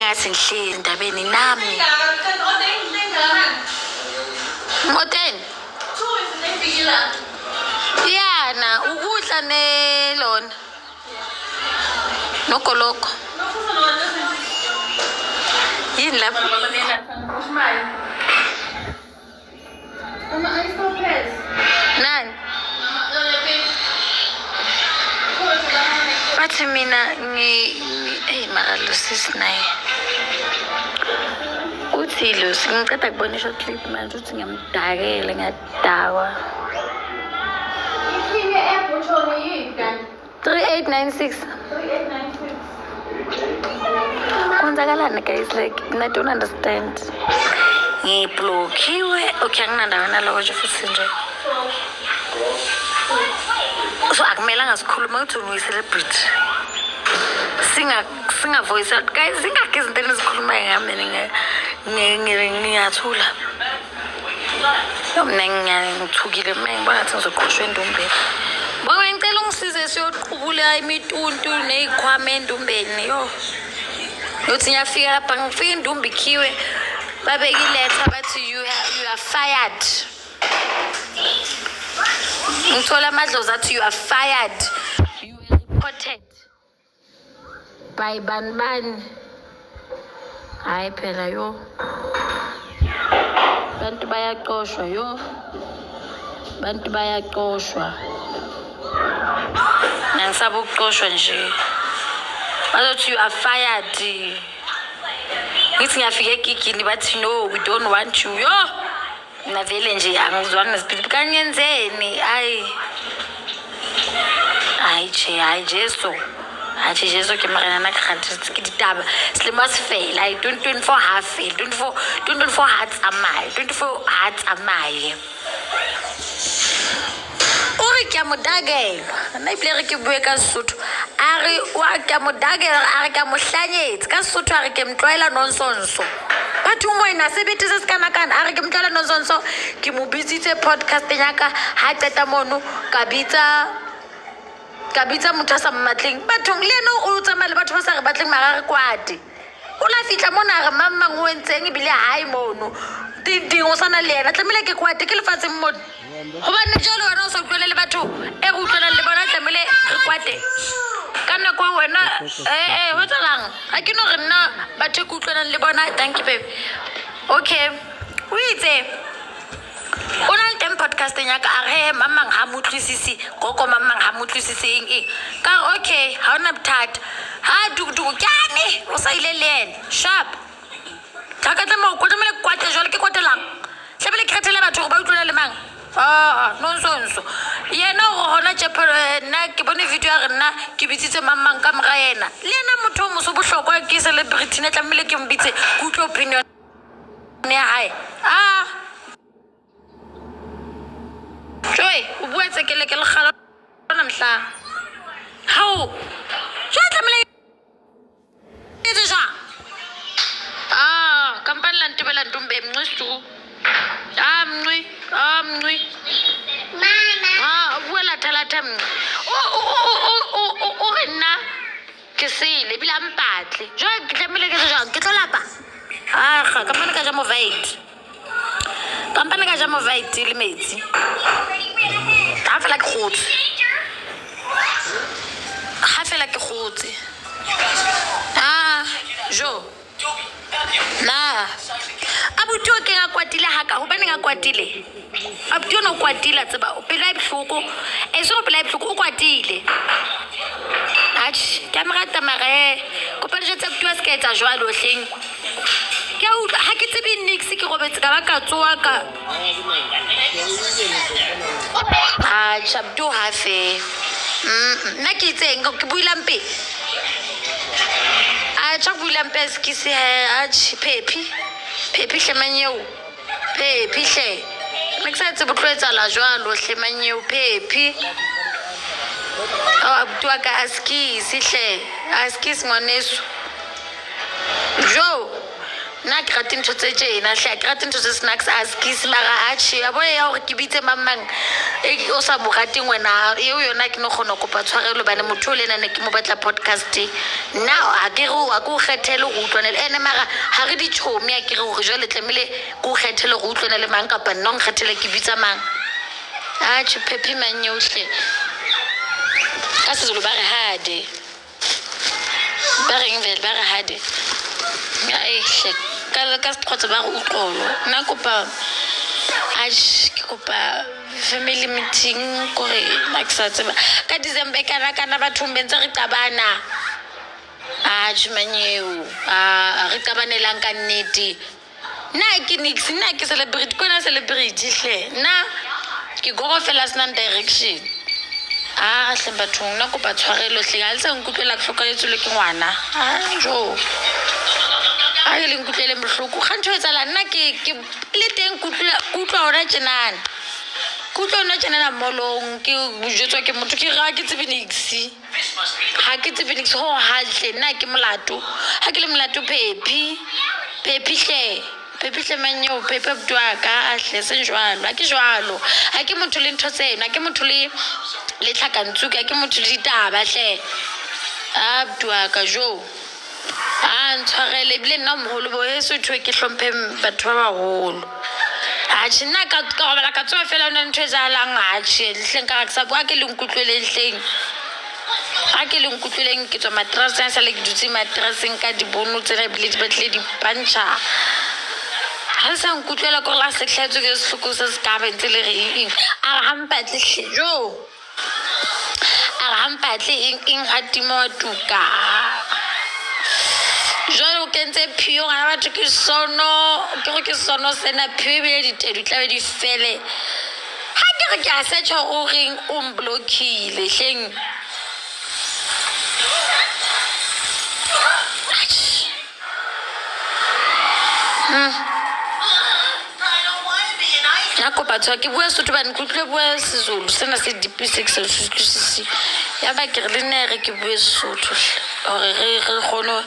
ngathi ngihleli endabeni nami ngoten yana ukudla nelona nogoloko yini lapho nani bathi mina mara Lucy naye uthi Lucy ngiceda kubona i-short clip manje uthi ngiyamdakela ngiyadakwa 3896 kwenzakalani guys, like I don't understand. Ngiblokhiwe okay anginandawo nalowo nje futhi nje so akumelanga sikhuluma ukuthi uyi-celebrity singa voice out guys, zingakho izinto enisikhulumayo ngami ngiyathula mina ngithukile mina ngibona ngathi ngizoqoshwa endumbeni bonke ngicela ungisize siyoqhubula imituntu neyikhwama endumbeni uthi ngiyafika lapha ngifika indumbi ikhiwe babeka iletha bathi you are fired. Ngithola amadlozi athi you are fired, you were reported by bani hayi phela bantu bayaqoshwa bantu bayaqoshwa nangisaba ukuqoshwa nje bazothi you are fired. Ngithi ngiyafika egigini bathi no we don't want you navele nje angizwanga nesiphithi kanyenzeni hayi Jesu Jesu ke marana na kganti ke ditaba selemo se fela 2024 half 2024 hearts amaye 24 hearts amaye ore ke modagela na iplere ke bue ka Sesotho are wa ke modagela are ka mohlanyetsi ka Sesotho are ke mtloela nonsonso batho mo ina sebetise se kana are ke mtloela nonsonso ke mo bitsitse podcast nyaka ha qeta mono ka bitsa motho sa mmatleng batho le eno o tsamaya batho ba sa re batleng magare kwate o la fitla mona re mamang o entseng ebile hayi mono o sana le ena tlamile ke kwate ke lefatseng mo gobane jalo wena o sa utlwele le batho e go utlwela le bona tlamile re kwate ka nako wena ho tsalang ha ke no re nna batho ke utlwela le bona. Thank you babe. Okay o itse o na le teng podcast nyaka a re mamang ha motlisisi gogo mamang ha motlisisi eng ka okay ha ona bothata ha dukuduku kyane o sa ile le ena sharp ka tla mo kwatela kwate jwale ke kwatelang hlebele ke kgethela batho go ba utlwela le mang nonsonso yena go hona chapelo nna ke bone video ya rena ke bitsitse mamang ka mora yena le ena motho mo so bohlokwa ke celebrity ne tlamile ke mbitse go tlo opinion ne hae joy o bua tsekele ke le khala na mhla how joy tlamile ke tsa kampani la ntebela ntumbe mnqistu mnqi mama bua la thalata mnqi o rena ke sele bila mpatle joy ke tlamile ke tsa ke tlo lapa kampani ka ja movite le metsi ha fela ke gotse jo na abuti o ke ga kwatile haka hobane ga kwatile abuti o no kwatile tseba o pela ihloko se go pela ihloko o kwatile ke amrata mare ko pa je tsa twa se ka etsa jwalo hleng ke ha ke tsebe nix ke robetse ka ba ka tsoa ka chabdu hafe nna ke itseng ke buila mpe tsa buila mpe ke se Pepi hlemanyeo Pepi hle mexetse botloetsa la jwalo hlemanyeo Pepi abtua ka askisi hle askisi ngwaneso jo nna ke rate ntho tse tjena hle ke rate ntho tse snacks askis mara achi a boya hore ke bitse mamang o sa mo rateng wena eo yona ke no kgona kopa tshwarelo bane motho le nna ke mo batla podcast now a ke re a go kgethele go utlwanela ene mara ha re di chomi a ke re hore jwale tlemele go kgethele go utlwanela mang kapa nna ngkgethele ke bitsa mang achi Pepi Manyohle ka se zolo ba re hade ba reng vele ba re hade ya ehle ka sekgotso ba go utlolo nna kopa ke kopa family meeting kore nna ke sa tseba ka December kana bathong bentse re qabana Manyeo re qabanelang ka nnete nna ke nix nna ke celebrate kona celebrity hle nna ke go fela sena direction hle bathong nna kopa tshwarelo hle ga le sa nkutlwela ke hlokaletswe le ke ngwana jo a le nkutlwele mohloko ga ntho etsala nna ke le teng kutlwa ona tjenana kutlwa ona tjenana molong ke bujetswa ke motho ke ga ke tsebe nix ha ke tsebe nix ho hatle nna ke molato ha ke le molato Pepi hle Manyo Pepi Abduaka hle se jwalo ha ke jwalo ha ke motho le ntho tsena ke motho le tlhakantsuka ke motho le ditaba hle Abduaka jo ntshwarele bile nna moholo bo yeso thwe ke hlomphe batho ba baholo nna ka gobala ka tsoa fela ona ntho e jalang hleng ka sa bua ke le nkutlweleng hleng a ke le nkutlweleng ke tswa matraseng sa le ke dutse matraseng ka dibono tsena bile di batle di pantsha ha sa nkutlwela ko la se tlhatswe ke sehloko se se ka bentse le re a re hampatle hlejo a re hampatle eng hatimo tuka jwalo ke ntse phio ngana batho ke sono sena phio bile ditedu tlabe di fele ha ke re ke a search gore o mblockile hleng ya kopa tswa ke bua Sotho ba nkutlwe bua Sezulu sena se dipise ke se utlwisisi ya ba ke re le nne re ke bua Sotho hore re kgone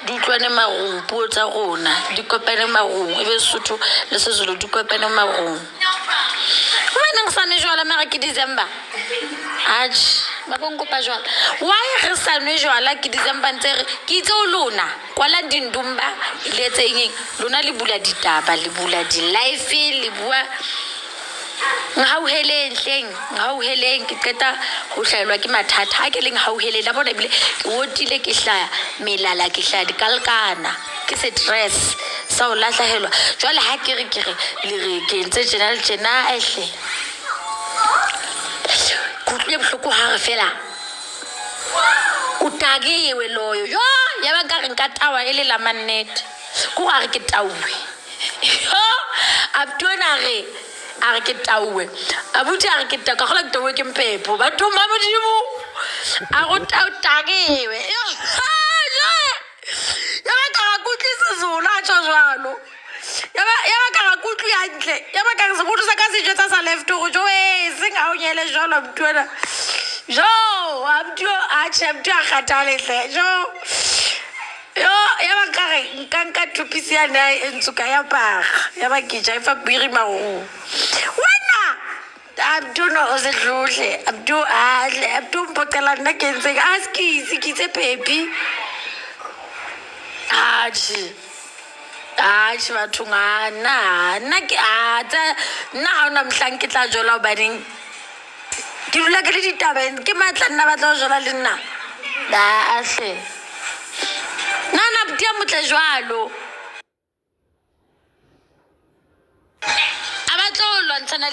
dutlwane marung puo tsa rona di kopane marung e be Sotho le Sezulu di kopane marung wena ngisane jwala mara ke December ba go nkopa jwala why re sa nwe jwala ke December ntse ke itse o lona kwala dindumba le tseng lona le bula ditaba le bula di live le bua ngauheleng ke qeta ho hlaelwa ke mathata ha ke leng hauheleng la bona bile ke wotile ke hlaya melala ke hlaya dikalkana ke stress sa o lahlahelwa jwale ha ke re le re ke ntse tjena ehle kutlwe bohloko ha re fela o tagiwe loyo yo ya ba ka re nka tawa ele la mannete go ga re ke tauwe abtona a re ke tauwe abuti a re ke taka gola ke tauwe ke mpepo ba thoma modimo a go tagiwe ya ba ka ga kutlwe Sezulu a tsho jwalo ya ba ka ga kutlwe hantle ya ba ka re se botsa ka se jetsa sa left go jo se nga o nyele jwalo abtona jo abdu a kgatale hle jo yo ya ba ka re nka thupisi ya na ntsuka ya paga ya ba ke ja ifa biri maru wena abdu no o se dluhle abdu mpokela nna ke ntse aski ke tse Pepi batho nna ke nna ga ona mohlang ke tla jola baneng ke dula ke le ditabeng ke matla nna batla go jola le nna ahle nana butia motle jwalo a batla go lwantshana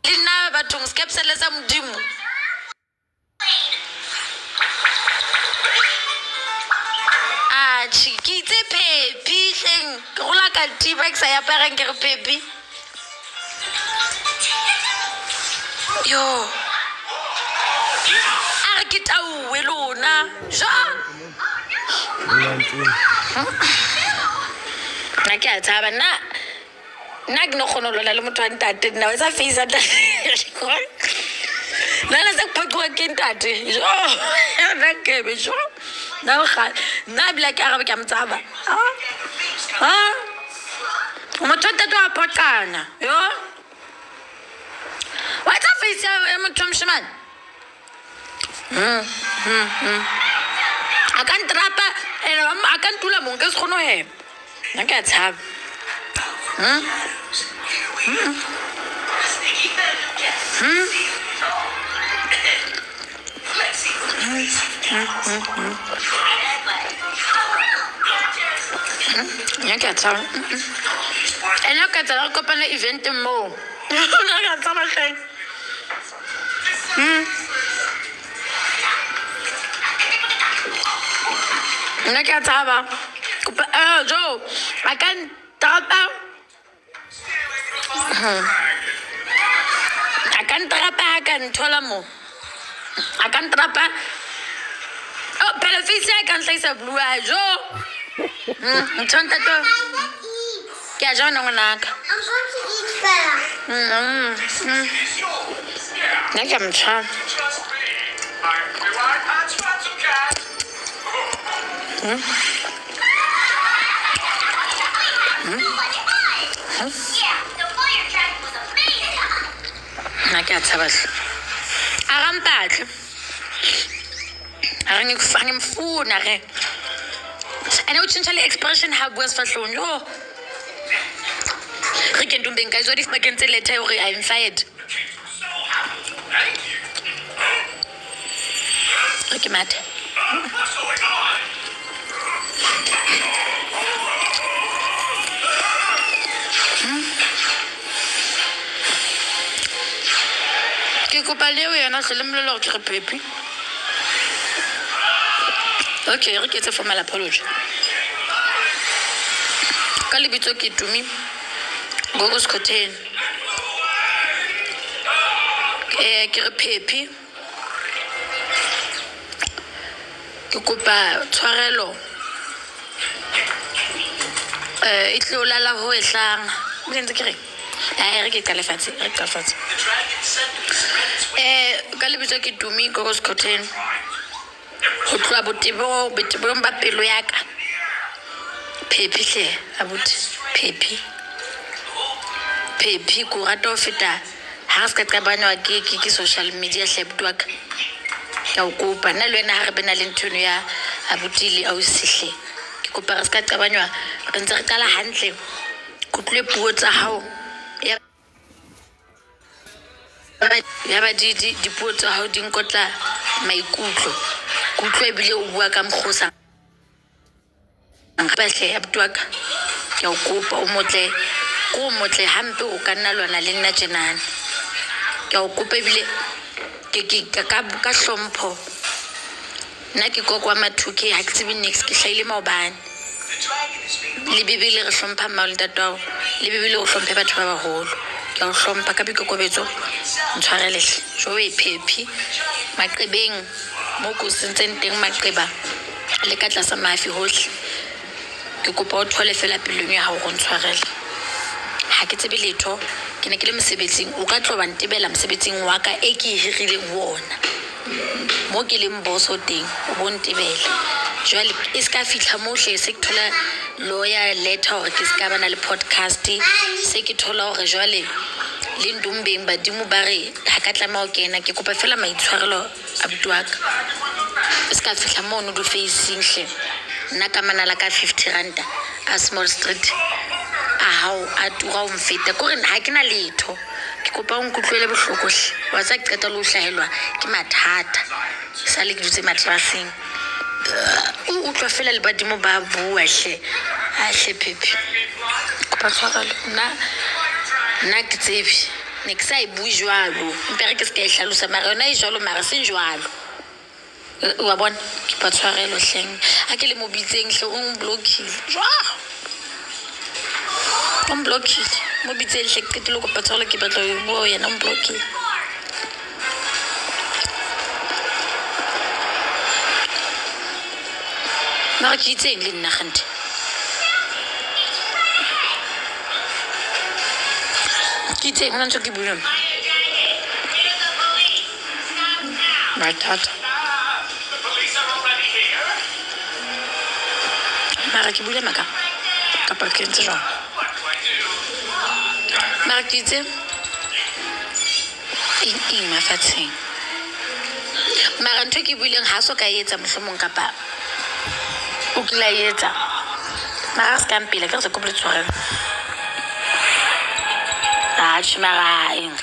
le nna bathong skepsele sa modimo ke itse Pepi hleng ke gola ka tiba ke sa ya parang ke re Pepi yo a re ke tauwe lona jwang nna ke a tshaba nna ke no kgona ho lona le motho wa ntate nna wa sa face Nana sekuphoqiwe ke ntate jo nakebe jo nawukhali nabila ke arabe ke amtsaba motho ntate wa phoqana yo what's a face ya motho mshimane I can't trap and I can't do la monka se khono he nna ke a tshaba nna ke a tshaba ena ka tsala kopana event mo nna ke a tshaba hleng nna ke a tshaba jo I can't trap I can't trap I can thola mo I can't trap oh face I can't say sa blue jo ntsonta to ke a jona ngwanaka I'm going to eat fella. nna ke a mtshaba nna ke a tshaba a rampatle a ngimfuna re ene o tshintsha le expression ha bua sefahlong yo re ke ntumbeng ka izwa difabakeng tse letha hore I'm fired re ke mathe ke kopa leo yena se le mmolelo gore ke re pepi okay re ke tse formal apology ka lebitso ke Tumi Gogo Scotten ke re pepi ke kopa tshwarelo e tlo lala ho ehlang le ntse ke re re ke ka lefatshe re ka fatshe ka lebitso ke Tumi Gogo Scotten ho tloa botebong ba pelo ya ka pepi hle abuti pepi ko rata ho feta ha se ka qabanywa ke social media hle butwa ka ya o kopa nna le wena ha re bena le nthono ya abuti le au sihle ke kopa re se ka qabanywa re ntse re qala hantle go tlwe puo tsa hao ya ba dipuo tsa hao di nkotla maikutlo kutlwe bile o bua ka mkhosa nka hle ya butwaka ke o kopa o motle hampe o ka nna lwana le nna tjenana ke o kopa bile ke ka hlompho nna ke kokwa mathuke ha ke tsebe next ke hlaile maobane le bibele re hlompha mma le tatao le bibele o hlomphe batho ba baholo ke o hlompha ka bikokobetso ntshwarele jo e pepi maqebeng mo go sentseng teng maqeba le ka tlasa mafi hohle ke kopa o thole fela pelong ya hao go ntshwarele ha ke tsebe letho ke ne ke le mosebetsing o ka tloba ntebela mosebetsing wa ka e ke hirileng wona mo ke leng boso teng o bontebela jwale e ska fihla mohle se ke thola lawyer letter hore ke ska bana le podcast se ke thola hore jwale le ndumbeng badimo ba re ha ka tlama o kena ke kopa fela maitshwarelo a butwaka e ska fihla mo no do facing hle nna ka manala ka 50 rand a small street a hao a tura o mfeta ko re ha ke na letho ke kopa o nkutlwele bohloko hle wa tsa ke qeta lo hlahelwa ke mathata sa le ke dutse matrasing o utlwa fela le badimo ba bua hle a hle pepi kopa tshwarelo nna ke tsebe ne ke sa e bue jwalo mpere ke se ka e hlalosa mara yona e jwalo mara se jwalo wa bona ke pa tshwarelo hleng a ke le mo bitseng hle o mblockile o mblockile mo bitseng hle ke tlo kopa tshwarelo ke batla ho bua yena o mblockile mara ke itseng le nna gante ke itseng nna ntse ke bua mathata mara ke bule maka kapa ke ntse jwang mara ke itse eng mafatsheng mara ntho ke buileng ha so ka etsa mohlomong kapa o kila etsa mara se ka mpila ke re se kopile tshwarelo mara eng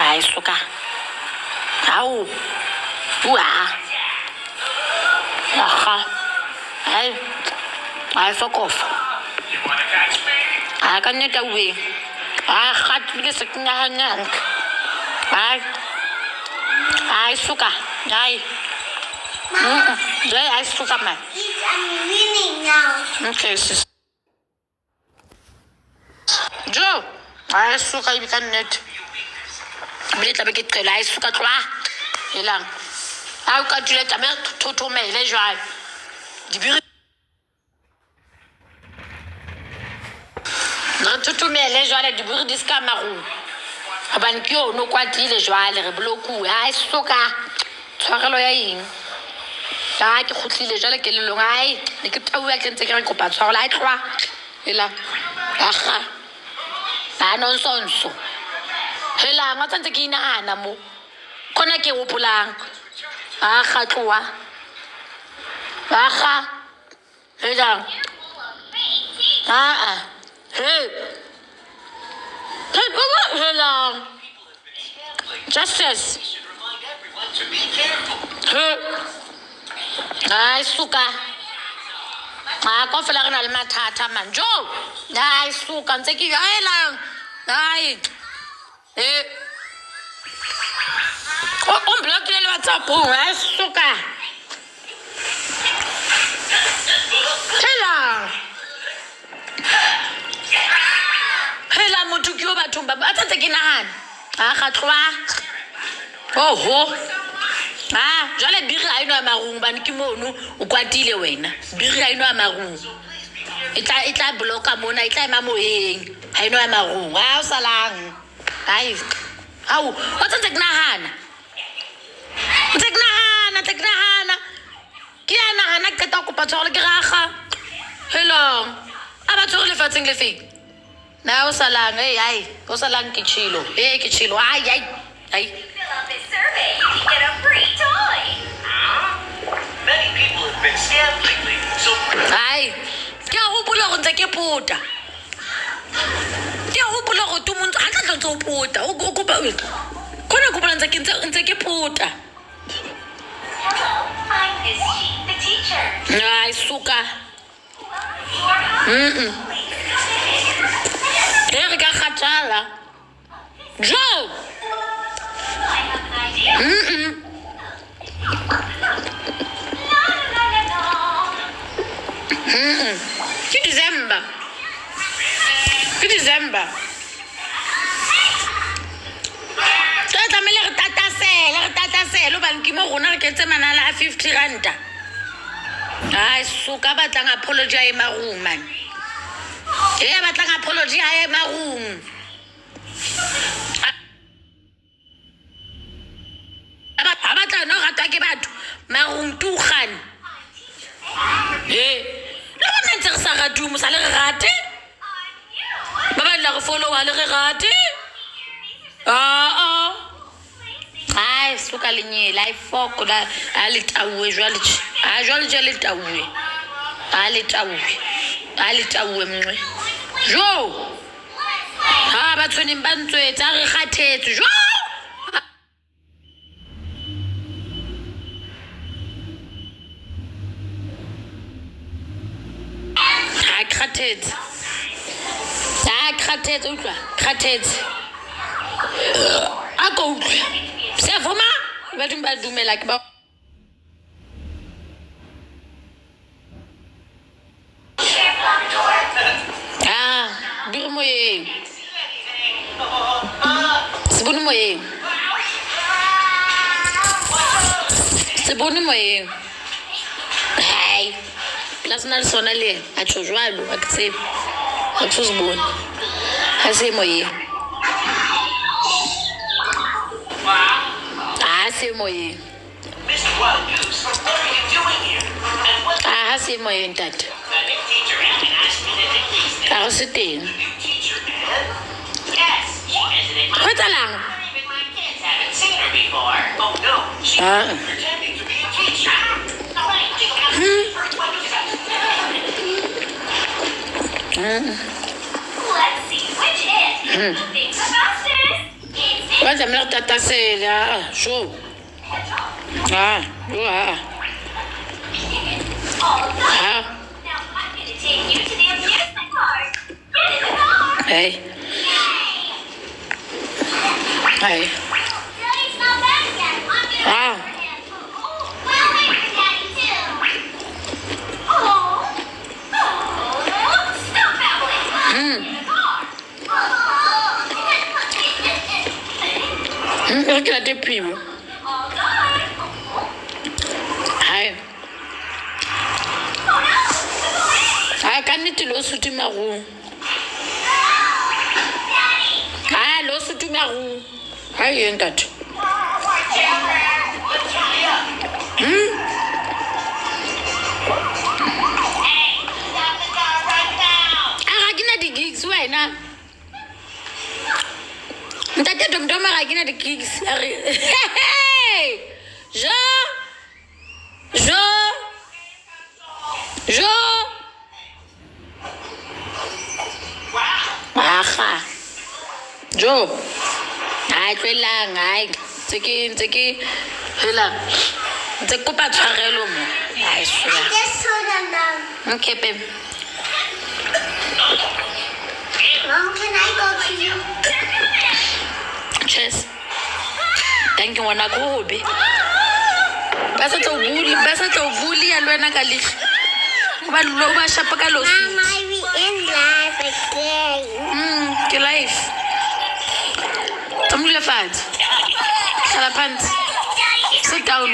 ai suka au aha ai sokofa ka nnete uwe gatile se ke nyaganyanka ai suka ai ai suka man I'm winning now. okay sis jo ai suka ibi ka nnete bile tlabe ke qela ai suka tloa elang a o ka dula tame thothomele jwale dibiri na thothomele jwale dibiri di ska marung abane ke yo no kwatile jwale re bloku ai suka tshwarelo ya eng ke khutlile jwale ke lelong ai ne ke taua ke ntse ke re kopa tshwarelo ai tloa elang aga nonsense hela nga tsantse ke inaana mo khona ke hopolang aga tloa aga hela hela justice ai suka ko fela re na le mathata man jo ai suka ntse ke hela ai on bloque le WhatsApp ai suka hela motho ke yo bathong ba tsatse ke nahana ga tloa jwale biri ha ino ya marung bane ke mono o kwatile wena biri ha ino ya marung e tla bloka mona e tla ema moyeng ha ino ya marung o salang ai au o tsentse ke nahana ke ya nahana ke ta kopa tshwarelo ke raga hello a ba tshwere lefatsheng le feng na o salang ai o salang ke chilo ai Fill out this survey, you can get a free toy. Many people have been scammed lately, so ai ke a hopola go ntse ke puta tu muntu a tla tlo puta o kopa kona kopa ntse ke puta I'm Miss G, the teacher. ai suka re ka kgathala jo I have an idea. No. ke December tlamehile re tatasele obane ke mo rona re ketse manala a 50 ranta ai suka batlang apology a emarung man batlang apology a emarung a batla no ratwa ke batho marung tugan le bona ntse re sa ratu mo sa le re rate ba ba la go follow le re rate ai suka lenyela I foko la a le taue jwale le taue a le taue mngwe jo ba tshweneng ba ntswetsa re kgathetse jo kgathetse utlwa kgathetse a go utlwa se voma ba dumela ke ba biri moyeng se bone moyeng hai la sona le sona le a tjho jwalo a ke tsebe a tshose bone ha se moyeng se moyeng. Mr. Wild Goose, what are you doing here? And what Ha se moyeng tate. the new teacher Anne asked me to decrease this. Ka go se teng. New teacher Anne? Yes, she visited my Go etsalang? even my kids haven't seen her before. Oh no, she's pretending to be a teacher. Oh, wait, you don't have to what is that? Let's see which is the thing the fastest. It's Wa zamela tata sela. Sho. Ha, yo ha. all done. Ha. Now I'm going to take you to the amusement park. Get in the car. Hey. Hey. Daddy's not back yet. I'm gonna Ah. wait for him. We'll wait for Daddy too. Oh, stop babbling. Get in the car. Ke la te pimo. All done. Hai. Oh no, it's away. Ha ka nnete lo sutuma go. Ha lo sutuma go. Ha yeng tate. Stop the car right now. Ga ke na di-gigs wena. Ntate Domdoma ga ke na di-gigs. A re, hey! Jo! Aga. Jo. Hai tloelang, hai. Ntse ke hela. Ntse ke kopa tshwarelo mo. Hai swa. Just hold on down. Okay, babe. Mom, can I go to you? Cheers. Thank you, ngwana ko hobe. Ba sa tlo buli ya lwena ka leihlo. Ba lo ba shapa ka losi. Mom, I be in life again. Ke life. Tamule fat. Sala pants. Sit down.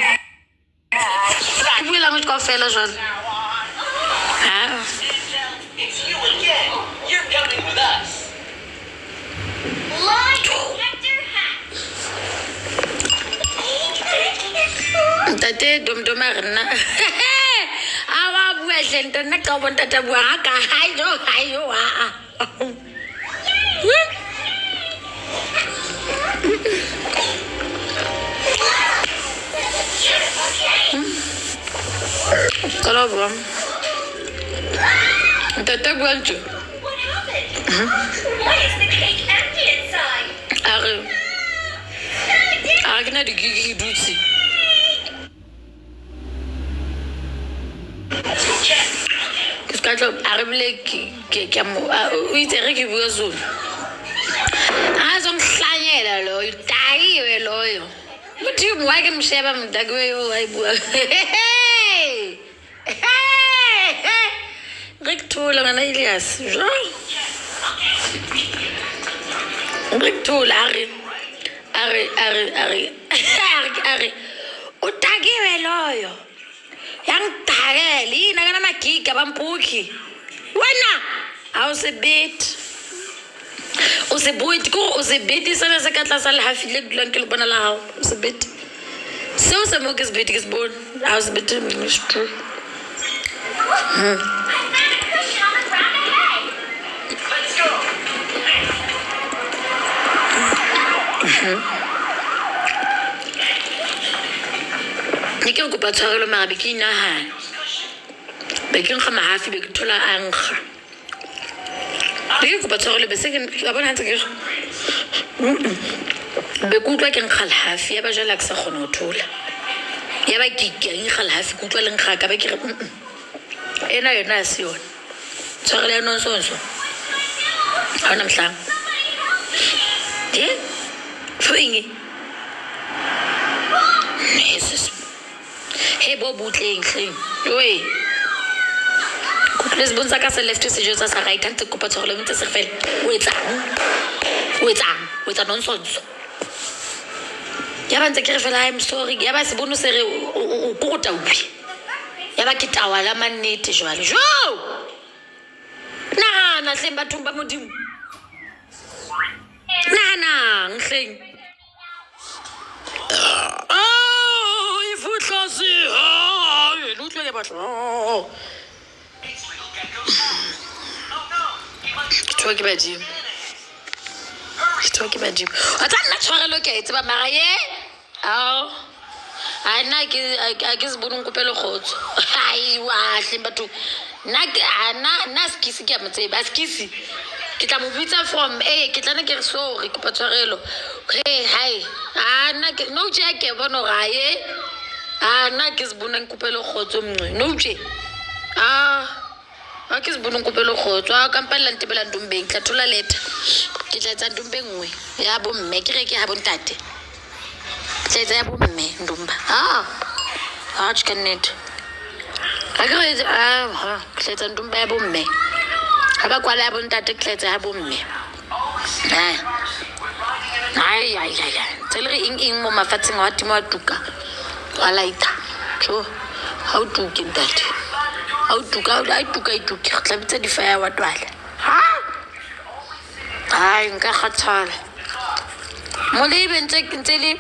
Ke buela mo ka fela jwale. Ha. It's you again. You're coming with us. Lie detector hat. Tate Domdoma re nna. A wa bua hlente nna ka bona tata bua ga ka hayo a. Kala bua. Tata bua ntse. What happened? Why is the cake empty inside? A ke na di-gigi dutse. Ke ska tlo a re bile ke mo o itse re ke bua sone. A zo mhlanyela loyo, tayiwe loyo. Modimo wa ke msheba mdaki we yo wa bua. Re ke thola ngana Elias. Jo. Re ke thola are o takiwe loyo. Yang tagele ina kana magiga bampuki wena awusebeti useboti ko usebeti sana se ka tlasa le hafile dulang ke le bona la hao usebeti se o se mo ke sebeti ke se bona awusebeti mishtu I found a cushion on the ground ahead. Let's go. ne ke kopa tshwarelo mara be ke inahana be ke nkga mahafi be ke thola a nkga be ke kopa tshwarelo be se ke a bona ntse ke be ke utlwa ke nkga lehafi ya ba jala ke sa kgona ho thola ya ba ke nkga lehafi ke utlwa le nkga ka be ke re ena yona a se yona tshwarelo ya nonsonso ha ona mohlang Fwingi. Jesus. Hey bo butleng hleng. Oi. Kutles bonza ka se left se jo sa sa right ante kopa tshwarelo ntse se fela. O etsa nonsense. Ya ba ntse ke re fela I'm sorry. Ya ba se bono se re o kota upi. Ya ba ke tawa la mannete jwale. Jo. Na hleng bathong ba modimo. Na hleng. Oh. Ke tshwa ke badimo. A tla nna tshwarelo ke a e tseba mara ye. Ao. A nna ke se bone nkopele kgotso. Ai wa hle batho. Nna skisi ke a mo tseba. Skisi. Ke tla mo bitsa from ke tla nna ke re sorry ke patshwarelo. Hey hi. Nna ke no tjhe ke bona ga ye. Nna ke se bone nkopele kgotso mncwe. No tjhe. A ke se bone nkopele kgotso. Ka mpalla ntebela ndombeng tla thola leta. Ke tla etsa ndombe nngwe ya bomme ke re ke ha bontate. Tla etsa ya bomme ndomba. Ka nnete. Ha ke re ke tla etsa ndomba ya bomme. Ha ba kwala ya bontate ke tla etsa ya bomme. Ai. Tse le re eng mo mafatsheng wa timo wa tuka. Wa laita. So ha o tuke ntate. Ha o tuka ke tla bitsa difaya wa twala. Ai nka kgathala. Mo le ntse le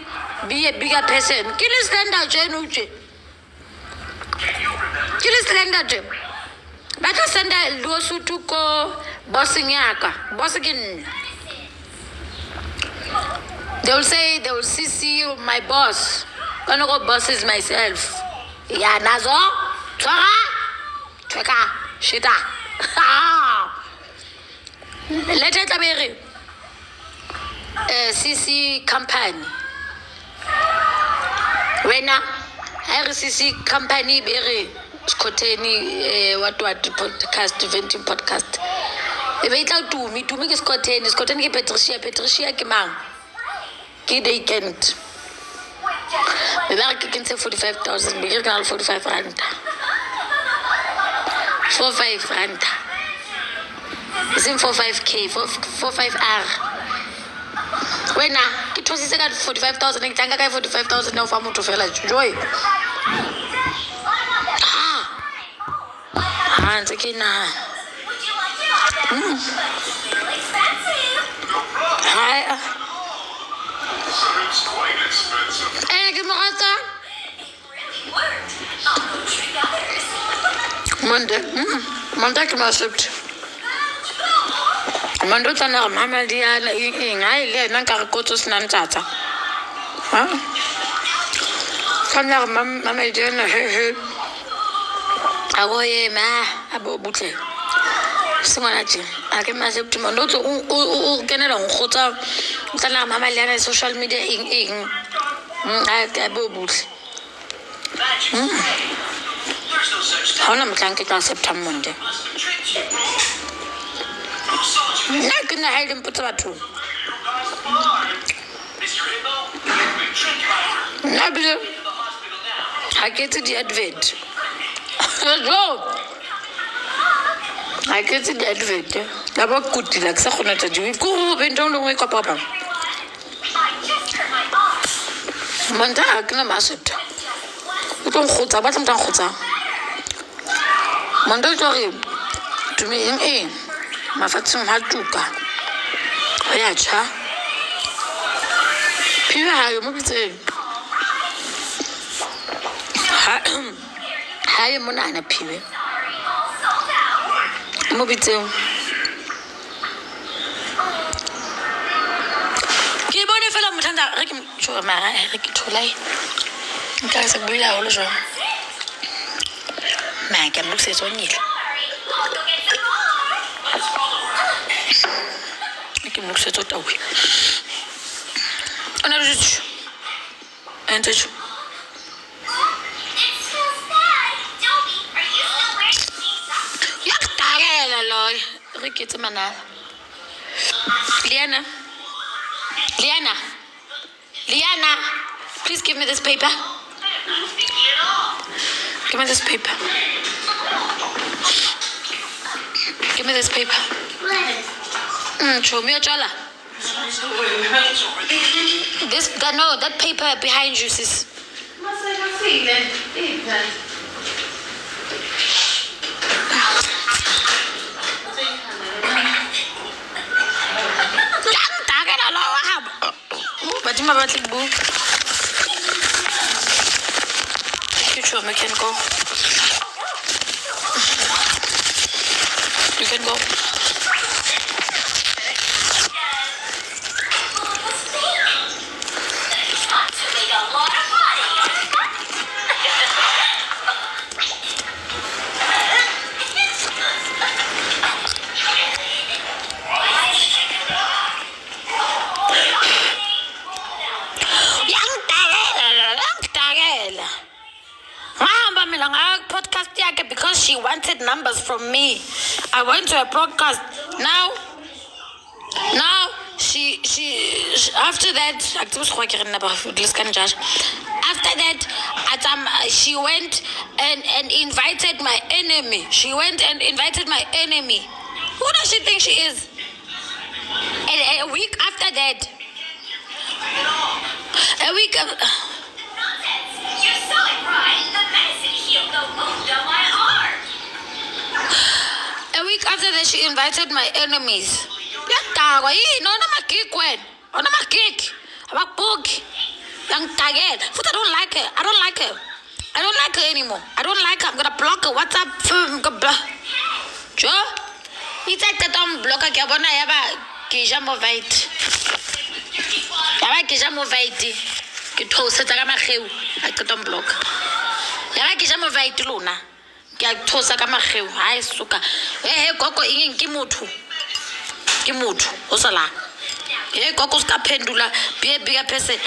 bigger person. Ke le standard jeno utshe. Ke le standard je. Ba tla senda lo sutu ko bossing yaka. Boss ke nna. They will see my boss. Gonna go boss is myself. Ya nazo. Twaka. Shita. Later tabere. CC company. Wena CC company bere skoteni what podcast venting podcast. Ebe tla tumi ke skoteni ke Patricia ke mang. Ke day Kent. Ebe ke kentse 45,000 be ke kana 45 rand. 45 rand. Is in 45k 45R. Wena ke thositse ka 45,000 ke tanga ka 45,000 na fa motho fela joy. Ntse ke na. Hi. It's quite expensive. Ke mo rata. Monday ke ma accept. Mando tsana mama diana ai le nna ka re kotso sena ntsatsa. Kana mama diana he. Agoye ma abo butle. Sengwana tje. A ke ma accept mando tso o kenela ngotsa tsana mama le ana social media eng. A bo butle. Hona mtlanke ka September Monday. Nna ke nna ha ile mpotsa batho. Nna bile ha ke tse di advert. Ha ke tse di advert. La ba kutila ke sa khona tsa di ko bento lo ngwe kwa papa. Manda ha ke na maseta. O tlo ngotsa ba tla mtang ngotsa. Manda tlo re tumi eng mafatsheng ha tuka. Ya cha. Phiwe ha yo mo bitseng. Ha ye mona na phiwe. Mo bitseng. Ke bone fela mothanda re ke tshwa mara re ke tholai. Nka se buila ho le jwa. Ma ke mo se tsonyile. Ke mo se tsota we. Ona re tshwa. Ente tshwa. It's a manana. Liana, please give me this paper. Give me this paper. Give me this paper. Show me your jala. That paper behind you, sis. Fatima batla bu. Ke tshwa mechanical. can go. Podcast because she wanted numbers from me. I went to a broadcast. Now she after that she went and invited my enemy. She went and invited my enemy. Who does she think she is? And a week after that, a week of, You saw it, right? The medicine healed the wound on my arm. a week after that, she invited my enemies. I don't like her. I don't like her. I don't like her anymore. I don't like her. I'm gonna block her. What's up? Joe? It's like that I'm blocker. Yaba Kijamovite. Yaba Kijamovite. Kitose Tagamaheu. I can't block. Yaba Kijamovite Luna. Tosa Gamaheu. I suka. Eh, Coco in Kimutu. Osala. Eh, Coco's Capendula. Be a bigger person.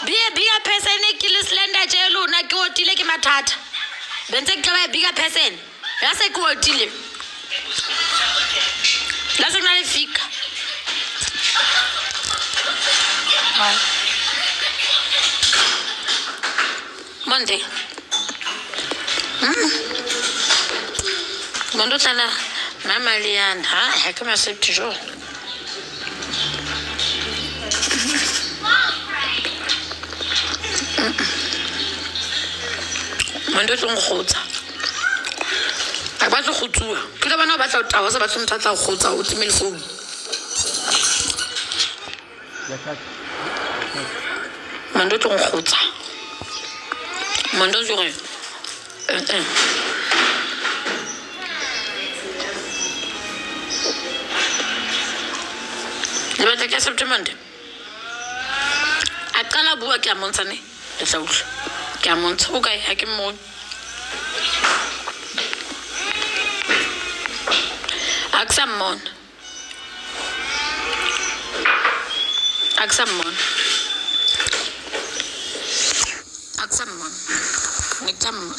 Be a bigger person. Nicholas Lenda Jelu. Nako Tileki Matat. Then take a bigger person. That's a cool deal. That's a magnifique. Monday. Mondo sana Mama Lian, ha? Come on, sit toujours. Mondo son khotsa. A ba tlo khotsuwa. Ke bana ba tla tawa se ba tlo mthatsa khotsa o timele phone. Mondo tlo khotsa. Mondo jore. Le batla ke September. A qala bua ke a montshane. Le sa utlwa. Ke a montsha o kae ha ke mo. Aksamon.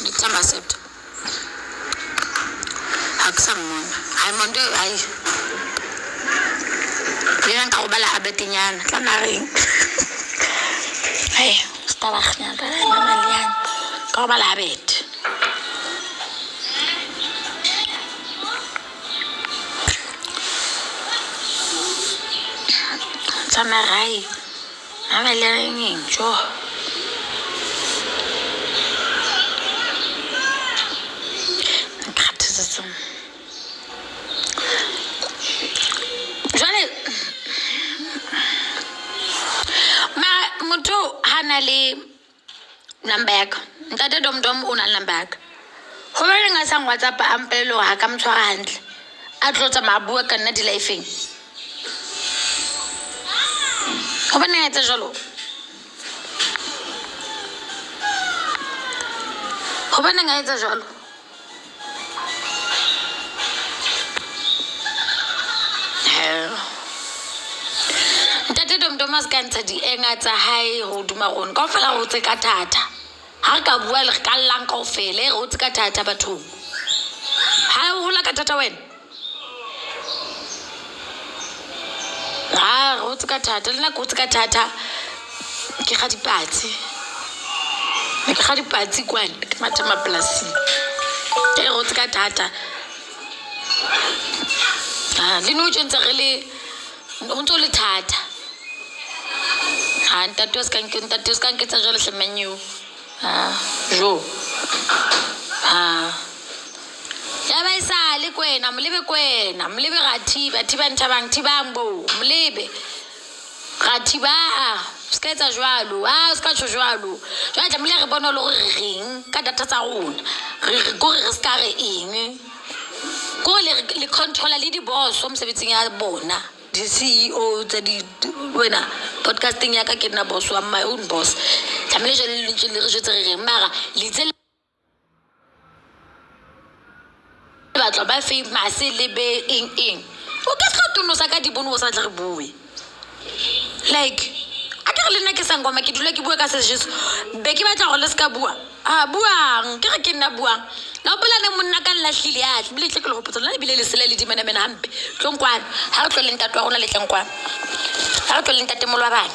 Nitam accept. Aksamon. Ay mondo ay. Yan ka bala abetinyana. Tla ring. Hey, staba khnya ta Mama Lian. Ka bala abet. Samarai. Mama Lian jo. Hanali Nambag. Ntate Dom una Nambag. Ho ba le nga sang WhatsApp ampelo ha ka mtshwara hantle. A tlotsa mabua ka nna di lifeng. Ho ba ne etsa jalo. Ho ba ne nga etsa jalo. Thomas Kanta di engata hai ho duma rona ka fela ho tse ka thata ha ka bua le ka lang ka ofele ho tse ka thata batho ha ho la ka thata wena ho tse ka thata le na go tse ka thata ke ga dipatsi kwane ke matha maplasi ke ho tse ka thata le no tshentse re le ho ntse le thata ntate o ska nketsa jalo hlemenyo jo ya ba isale kwena mlebe rathiba thiba nthabang thibang bo mlebe rathiba ska etsa jwalo ska tsho jwalo jwa tla mle re bona lo reng ka data tsa rona re go re ska re eng ko le controller le di boss o mosebetsing ya bona di CEO tsa di wena podcasting ya ka ke nna boss wa my own boss tlamele le jetse re mara le tse batla ba famous le be eng o ka se tono sa ka di bono o sa tla re bue like a ke re le nna ke sang ngoma ke dula ke bua ka sejeso be ke batla go le ska bua buang ke re ke nna buang la bolane monna ka lahlile ya bile tle ke le hopotsa la bile le sele le dimena mena hampe tlonkwana ha re tlole ntate wa rona le tlenkwana ha re tlole ntate molwa bana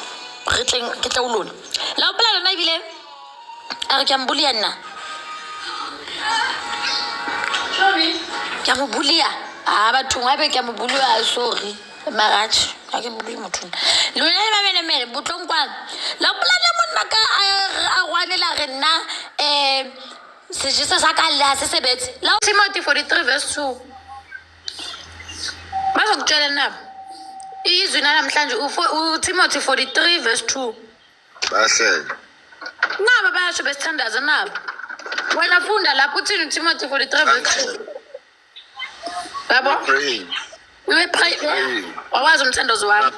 re tleng ke tla ulona la bolana na bile a re ke ambulia nna sorry ke mo bulia batho wa be ke mo bulia sorry marachi a ke buli motho lo le ba bele mele botlonkwana la bolana monna ka a gwanela re nna sejisa sa ka la se sebetse la Timothy 43 verse 2 bazokutshela na izwi namhlanje uTimothy 43 verse 2 bahlele naba bayasho besithandaza naba wena funda lapho uthini uTimothy 43 verse 2 babo praying we pray wawazi umthandazo wami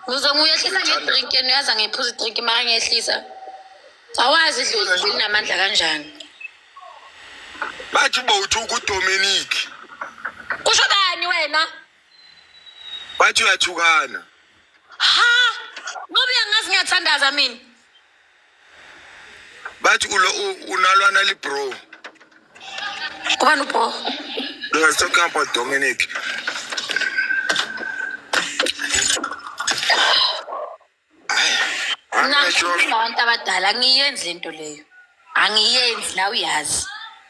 ngizonguyehlisa ngedrink yenu yaza ngiphuza idrink mara ngiyehlisa awazi idlozi linamandla kanjani bathi bawuthu kuDominic kusho bani wena bathi uyathukana ha ngoba uyangazi ngiyathandaza mina bathi unalwana libro kubani ubro they were talking about Dominic abantu abadala angiyenzi lento leyo angiyenzi la uyazi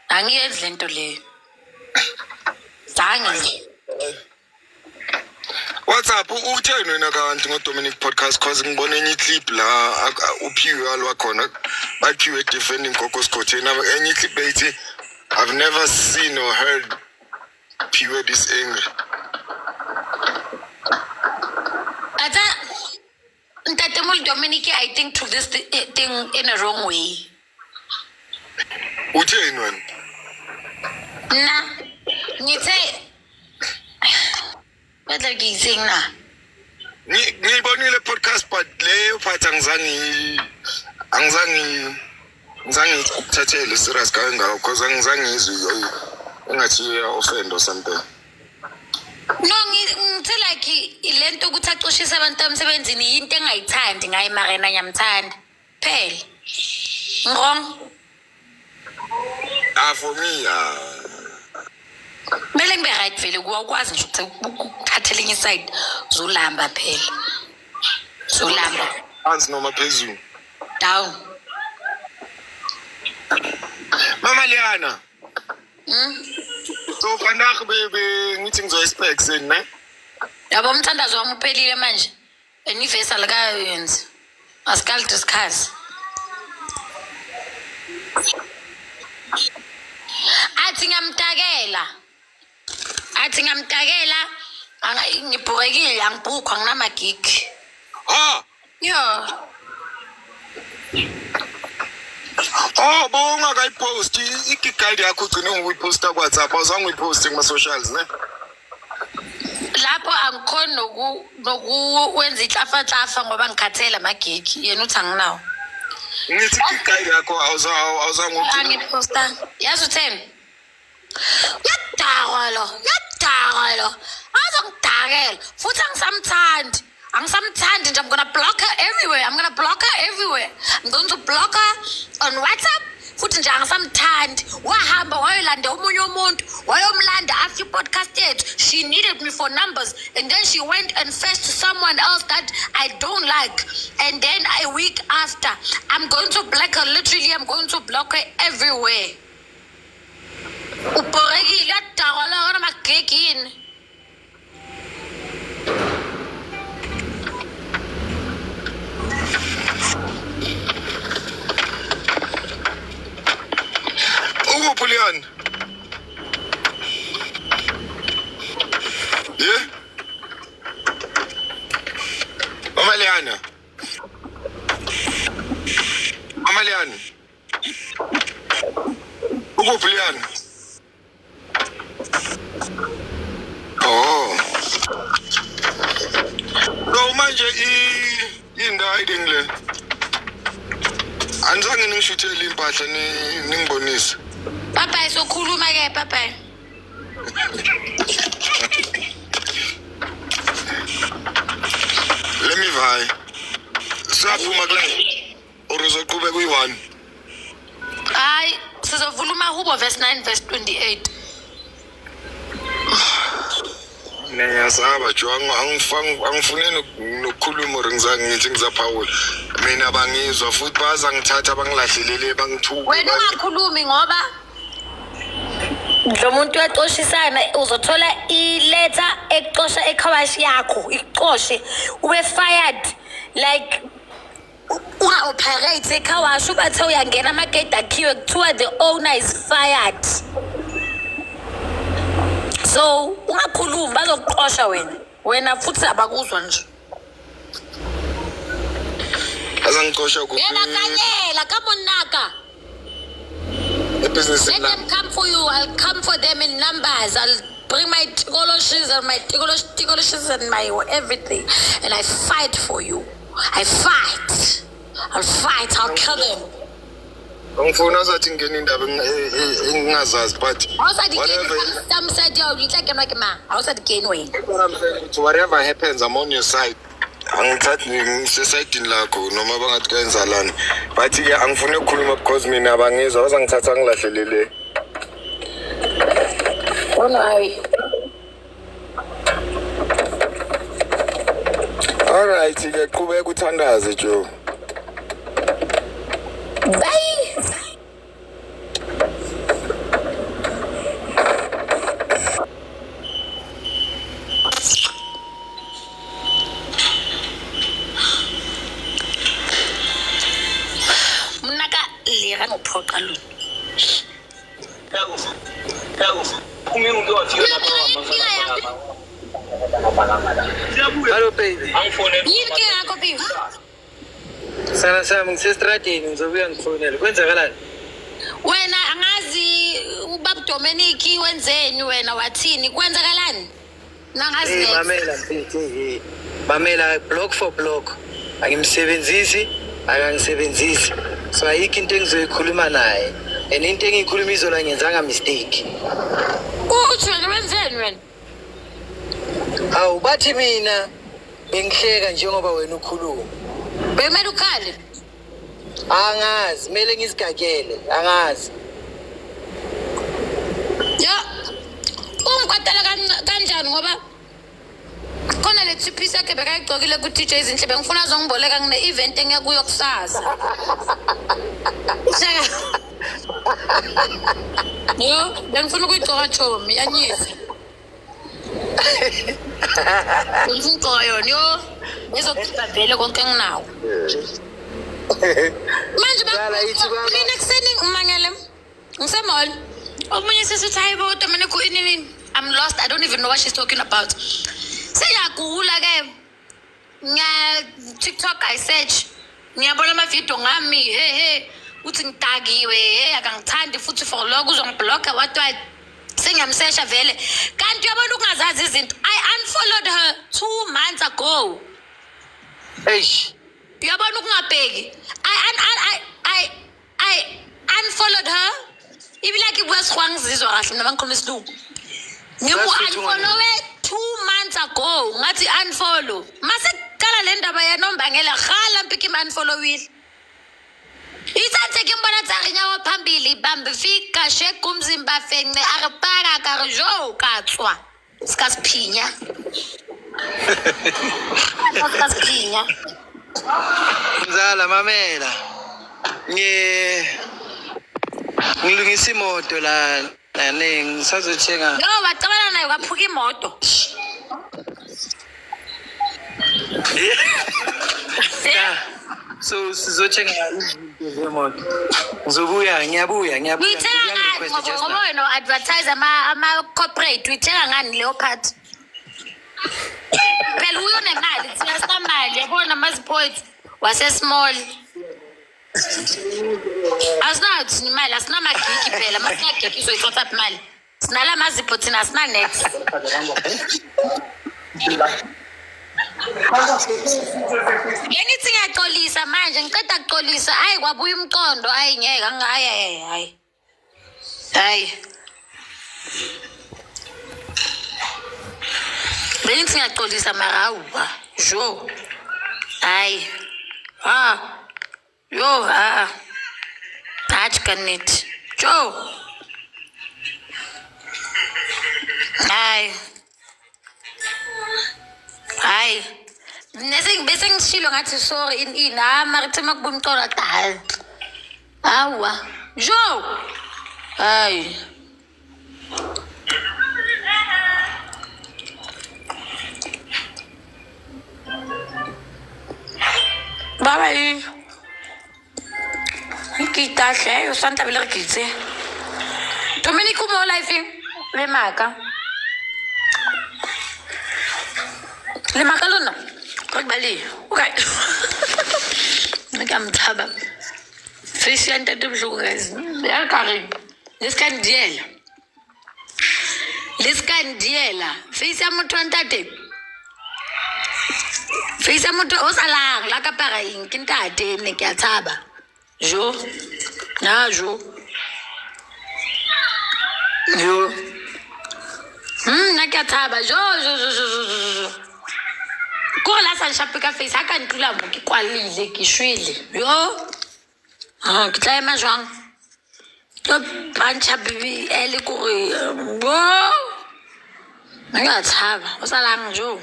angiyenzi lento leyo zange nje What's up? Utheni wena kanti ngoDominic podcast cause ngibone enye clip la uphiwe alwa khona baphiwe defending Gogo Scotty na enye clip ethi I've never seen or heard Phiwe this angry. Ata Ntatemol Dominic I think took this thing in a wrong way. Utheni wena? Na ngithe Badla ngizing na. Ngibonile podcast but leyo part angizange thathele serious kangaka because angizange izwi engathi offend or something. No ngithe like ilento ukuthi acoshisa abantu emsebenzini into engayithandi ngayi marena nyamthanda. Phela. Ngong. For me Mele ngibe right vele ukwazi nje ukuthathela enye side zolamba phela. Zolamba. Hansi noma phezulu. Down. Mama Liana. So vandag be ngithi ngizoyexpect sini ne? Yabo umthandazo wami uphelile manje. Anniversary ka yenzi. Asikal discuss. Athi ngamtakela ngibhokekile angibhukwa nginamagig. Yo. Bonga kayipost igigide yakho ugcine ngokuyiposta ku WhatsApp awuzange uyiposte kuma socials ne? Lapho angikhona nokwenza ihlafa ngoba ngikhathela amagig yena uthi anginawo. Ngithi igigide yakho awuzange ugcine Angiposta. Yazi utheni? Yadakalo. Azongidakela. Futhi angisamthandi nje I'm going to block her everywhere. I'm going to block her on WhatsApp. Futhi nje angisamthandi. Wahamba wayolanda omunye umuntu, wayomlanda after podcast yethu. She needed me for numbers and then she went and fetched someone else that I don't like. And then a week after, I'm going to block her. Literally, I'm going to block her everywhere. Uporekile yadakala kana magigini. Pulian. Yeah? Mama Liana. Pulian. manje indiding le anizange ningishuthele impahla ningibonise Papa sokhuluma ke papa. let me vai siyaphuma kule or uzoqhubeka kuyi-1 Hayi sizovula uMahubo verse 9 verse 28. Ngiyasaba jo angifune nokukhuluma or ngizange ngithi ngizaphawula mina bangizwa futhi bazangithatha bangilahlelele bangithuke Wena ungakhulumi ngoba lo muntu uyaqoshisana uzothola iletter eqosha ekhawashi yakho iqoshe ube fired like unga-operate ekhawashi ubathe uyangena amagate akhiwe kuthiwa the owner is fired so ungakhulumi bazokuqosha wena futhi abakuzwa nje azangiqosha kuphi yena kanyela kamonaka business let them come for you. I'll come for them in numbers. I'll bring my tikoloshes and my tikoloshes and my everything. And I fight for you. I fight. I'll fight. I'll kill them. ngifuna uzathi ngene indaba engingazazi but whatever happens I'm on your side angithathi ngisesayidini lakho noma bangathi kuyenzalana but-ke angifuni ukukhuluma because mina bangizwa bazangithatha ngilahlelele alright-ke qhubeka uthandaze jo Bye. Mnaka lera ngophoqa lo. Hello baby. Yini ke yakho bifu? Sana sami ngisestradini ngizobuya ngifonele. Kwenzakalani? Wena angazi ubaba Dominic wenzeni wena wathini kwenzakalani? Nangazi Hey next. mamela mfethu. Mamela block for block. Angimsebenzisi, akangisebenzisi. So ayikho into engizoyikhuluma naye. And into engiyikhuluma izola ngenzanga mistake. Uthi wena wenzeni wena? Awu bathi mina bengihleka njengoba wena ukhuluma. Bemele ukhale. Angazi, mele ngizigagele, angazi. Ya. Ungikwatela kanjani ngoba khona le tipisi yakhe bekayigcokile ku DJ izinhlebe ngifuna zongiboleka ngine event engiyakuyo kusasa. Yo, bengifuna ukuyigcoka Chomi yanyisa. Ngifuna yona yo. Bezokuba vele konke enginawo. Manje mina kuseni ngimangele. Ngisemall. Omunye sisithi hayibo Dominic inini. I'm lost. I don't even know what she's talking about. Seyagula ke. TikTok I search. Ngiyabona ama video ngami. Hey. Uthi ngitagiwe. Hey akangithandi futhi for lokho uzongiblocker what sengiyamsesha vele. Kanti uyabona ukungazazi izinto. I unfollowed her 2 months ago. Eish. Uyabona ukungabheki. I unfollowed her. Ibilaki kwesikhwangizizwa kahle mina bangikhuluma isilungu. Ngimu-unfollowe 2 months ago. Ngathi unfollow. Mase kala le ndaba yenombangela khala mpiki unfollowile. Ithathe ke mbona tsarinyawo phambili bambe fika sheka umzimba fenqe aripaka ka re jo ka tswa. Ska sphinya. Ska sphinya. Mzala mamela. Ngilungisa imoto la ngisazothenga. Yo wacabana nayo kwaphuka imoto. So sizothenga izinto zemoto. Ngiyabuya. Uyithenga ngani ngoba wena advertise ama corporate uyithenga ngani leyo part? Phela uyo nemali thina samali yabona amazipoint wase small. Asinathi imali asinamagigi phela masinagigi izoyithatha imali. Sinala mazipho thina asina next. Ngithi ngiyaxolisa manje ngiceda ukuxolisa hayi kwabuya umqondo hayi ngeke hayi Bengithi ngiyaxolisa mara awuba jo hayi hatshi kaneti jo hayi bese ngishilo ngathi sorry in mara kuthi makubuya umqondo athi hayi awa jo hayi baba yi kita hle o santa bele re kitse Dominic mo life le maka lona re bale okay ngam thaba face ya ntate bhloko guys ya kare leskandiela face ya motho wa ntate face ya motho o salang la ka para eng ke ntate ne ke a tshaba jo na ke a tshaba jo ko la sa shape ka face ha ka ntula mo ke kwalile ke shwele yo ke tla ema jwang to pancha bibi ele ko bo na ke a tshaba o salang jo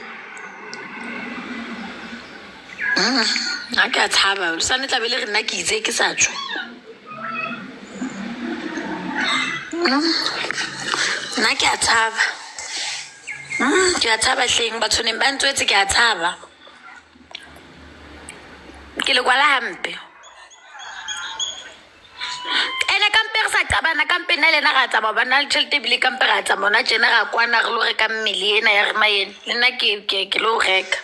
na ke a tshaba o sa ne tla bele re nna ke itse ke sa tsho na ke a tshaba ke a tshaba hleng batho ne ba ntswetse ke a tshaba ke le kwala hampe ene kampere sa qabana kampe nna le na ga tsaba bana le tšhelete bile kampe ga tsa mona tjena ga kwana re lo reka mmele ena ya re maene le nna ke lo reka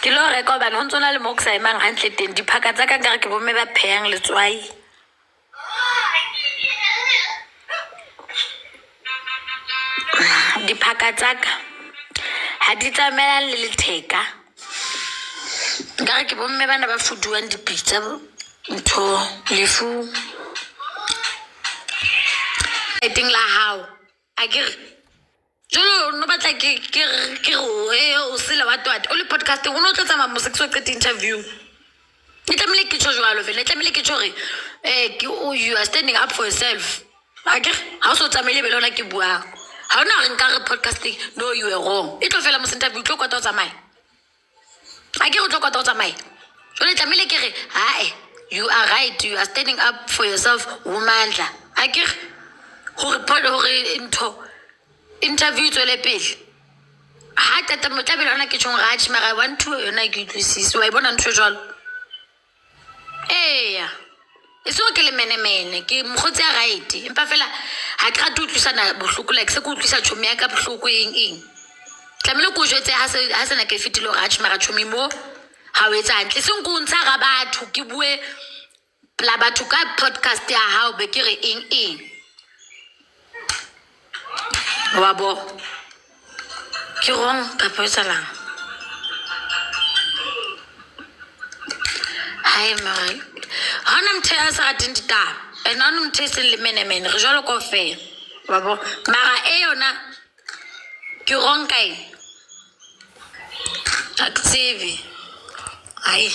ke lo reka ba no ntsona le mo ke sa emang hantle teng diphaka tsa ka nkare ke bomme ba pheyang letswai diphaka tsa ka ha di tsamela le letheka nkare ke bomme bana ba fuduwang dipitsa ntho lefu eting la hao akere jolo no batla ke o sela batho o le podcast o no tla tsama mo sex work interview tlamile ke tšho jwalo fela tlamile ke tšho re you are standing up for yourself akere ha o so tsamele be lona ke buang ha ona re nka re podcasting no you are wrong e tlo fela mo interview tlo kwata o tsamaya akere o tlo kwata o tsamaya jole tlamile ke re hae you are right you are standing up for yourself womandla akere hore into interview tswele pele ha tata mo tla be lona ke tšhong ratši mara 1 2 yona ke utlwisise wa e bona ntho jwalo eya e so ke le menemene ke mokgotsi ya right empa fela ha ke rate utlwisana bohloko like se ke utlwisa tšhomi ya ka bohloko eng tlamile ko jwetse ha se na ke fitile ratši mara tšhomi mo ha o etsa hantle se nko ntsha ga batho ke bue pla batho ka podcast ya hao be ke re eng wa bo ke rong ka poetsalang hai man hana mthea sa tindita ena no mthese le menemene re jalo ko fe wa bo mara e yona ke rong kae active ai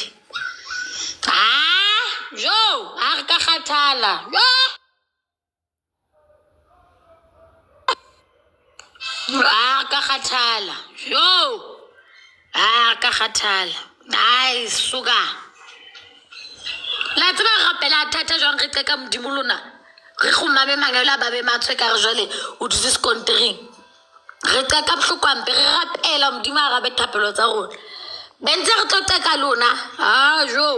jo a re ka kgathala yo ka kgathala yo ka kgathala ai suga la tsaba rapela thata jwang re qeka modimo lona re khumame mangela ba be matswe ka re jwale o dutse scontering re qeka bohlokwampe re rapela modimo a rabe thapelo tsa rona bentse re tlotse ka lona jo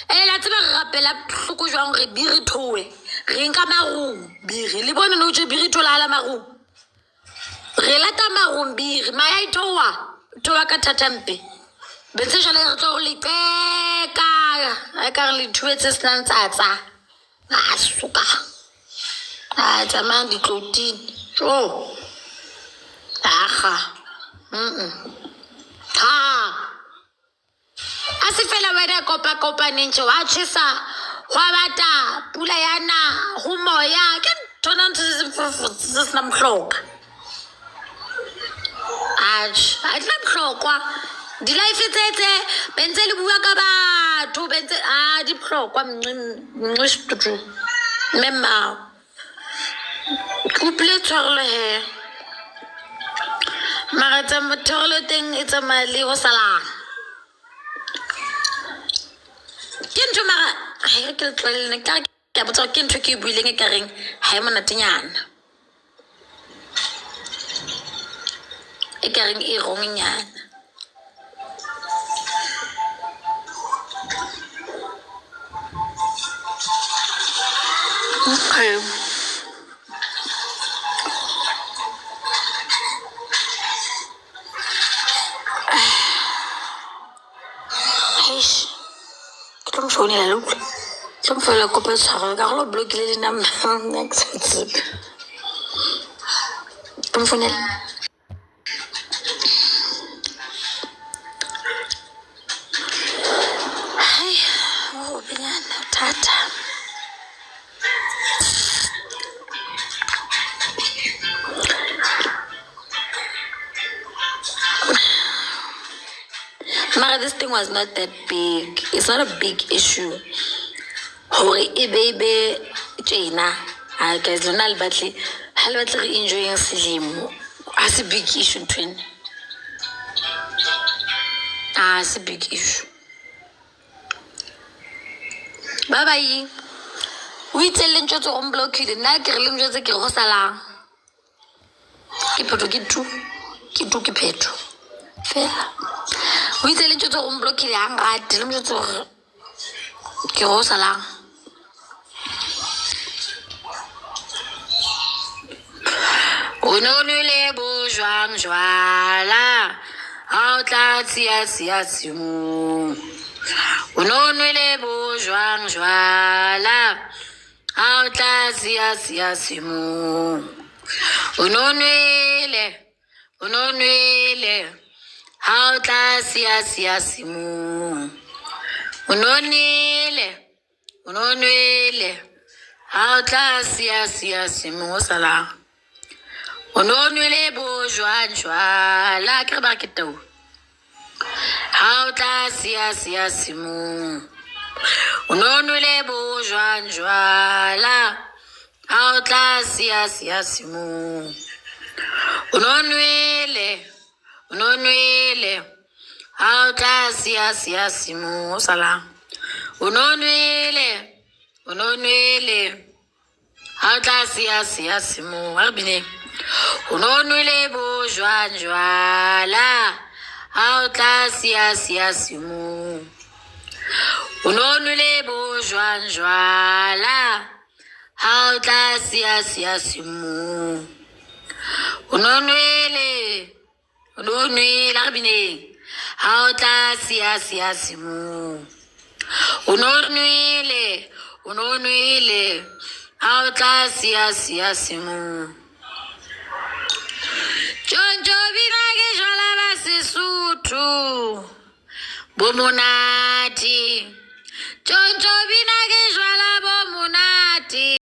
la tsaba re rapela bohloko jwang re biri thowe re nka marung biri le bone no je biri thola la marung re lata marung biri maya thowa ka thatampe bentse jale re tlo le qeka a ka re le thuetse snan tsatsa suka tsama di tlotini jo aha Ha. A se fela wena kopa-kopaneng tje wa tjhesa hwa bata pula yana ho moya ke ntho se sena mohlokwa. Atjhe ha di na bohlokwa di-life tse bentse le bua ka batho bentse di bohlokwa mnqishtutu mmemao couple tshwarelo he mara tshwarelo teng e tsamaya le ho salang ke ntho mara ha ke le tlwaelene ka ke a botsa ke ntho ke e buileng e ka reng ha e monatenyana e ka reng e wrongnyana. Okay. Eish. Ke tlo mfounela lo. Tlo mfounela kopa tshwaro ka go blockile le number next. Tlo mfounela. Hai, oh benyana tata. Mara, this thing was not that big. It's not a big issue. Hore baby China. I guess Donald Batley. Hello, enjoying Slim. As a big issue, twin. It's a big issue. Bye bye. We tell them to unblock you. The night, you're going to get a house. Keep it to get two. Keep to keep it. Fair. We tell you to unblock you. I'm right. Tell them to get a house. Ononule bourgeois joala, outla simu. Ononule bourgeois joala, outla simu. Ononule, outla simu. Ononule, outla simu. Sala. Ononule bourgeois joala ke ba ke tau ha o tla simu ononule bourgeois joala ha o tla simu ononule ha o tla simu sala ononule ha o tla simu arbine ononule bourgeois joala ha o tla simu ononule bourgeois joala ha o tla simu ononule arbine ha o tla simu ononule ha o tla simu Jonjo binage jwala ba Sesotho bomonati Jonjo binage jwala bomonati